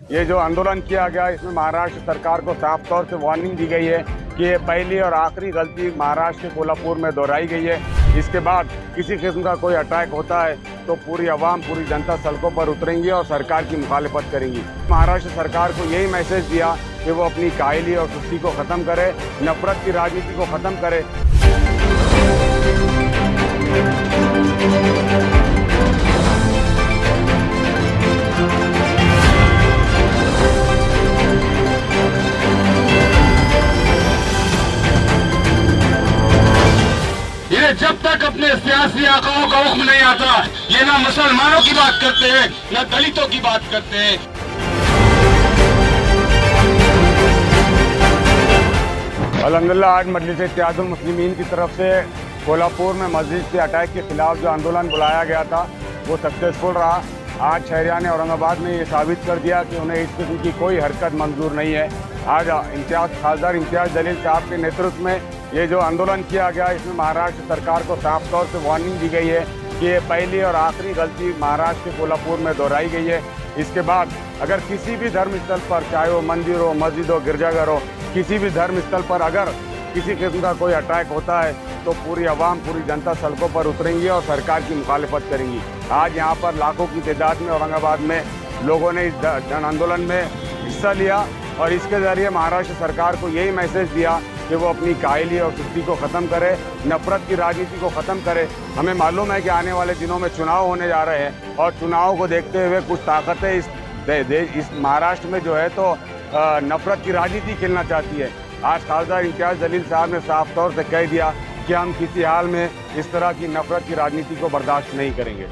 ये जो आंदोलन किया गया, इसमें महाराष्ट्र सरकार को साफ तौर से वार्निंग दी गई है कि ये पहली और आखिरी गलती महाराष्ट्र के कोल्हापुर में दोहराई गई है। इसके बाद किसी किस्म का कोई अटैक होता है तो पूरी आवाम, पूरी जनता सड़कों पर उतरेंगी और सरकार की मुखालिफत करेंगी। महाराष्ट्र सरकार को यही मैसेज दिया कि वो अपनी कायली और सुस्ती को ख़त्म करे, नफरत की राजनीति को ख़त्म करे। ये जब तक अपने सियासी आकाओं का हुक्म नहीं आता, ये ना मुसलमानों की बात करते हैं, ना दलितों की बात करते हैं। अल्हम्दुलिल्लाह आज मजलिस इत्तेहादुल मुस्लिमीन की तरफ से कोल्हापुर में मस्जिद के अटैक के खिलाफ जो आंदोलन बुलाया गया था वो सक्सेसफुल रहा। आज शहरियान ने औरंगाबाद में ये साबित कर दिया कि उन्हें इस किस्म की कोई हरकत मंजूर नहीं है। आज खासदार इम्तियाज़ जलील साहब के नेतृत्व में ये जो आंदोलन किया गया, इसमें महाराष्ट्र सरकार को साफ तौर से वार्निंग दी गई है कि ये पहली और आखिरी गलती महाराष्ट्र के कोल्हापुर में दोहराई गई है। इसके बाद अगर किसी भी धर्म स्थल पर, चाहे वो मंदिर हो, मस्जिद हो, गिरजाघर हो, किसी भी धर्म स्थल पर अगर किसी किस्म का कोई अटैक होता है तो पूरी आवाम, पूरी जनता सड़कों पर उतरेंगी और सरकार की मुखालिफत करेंगी। आज यहाँ पर लाखों की तादाद में औरंगाबाद में लोगों ने इस जन आंदोलन में हिस्सा लिया और इसके ज़रिए महाराष्ट्र सरकार को यही मैसेज दिया कि वो अपनी कायली और सुस्ती को ख़त्म करे, नफरत की राजनीति को ख़त्म करे। हमें मालूम है कि आने वाले दिनों में चुनाव होने जा रहे हैं और चुनाव को देखते हुए कुछ ताकतें इस महाराष्ट्र में जो है तो नफरत की राजनीति खेलना चाहती है। आज खासदार इम्तियाज़ जलील साहब ने साफ तौर से कह दिया कि हम किसी हाल में इस तरह की नफरत की राजनीति को बर्दाश्त नहीं करेंगे।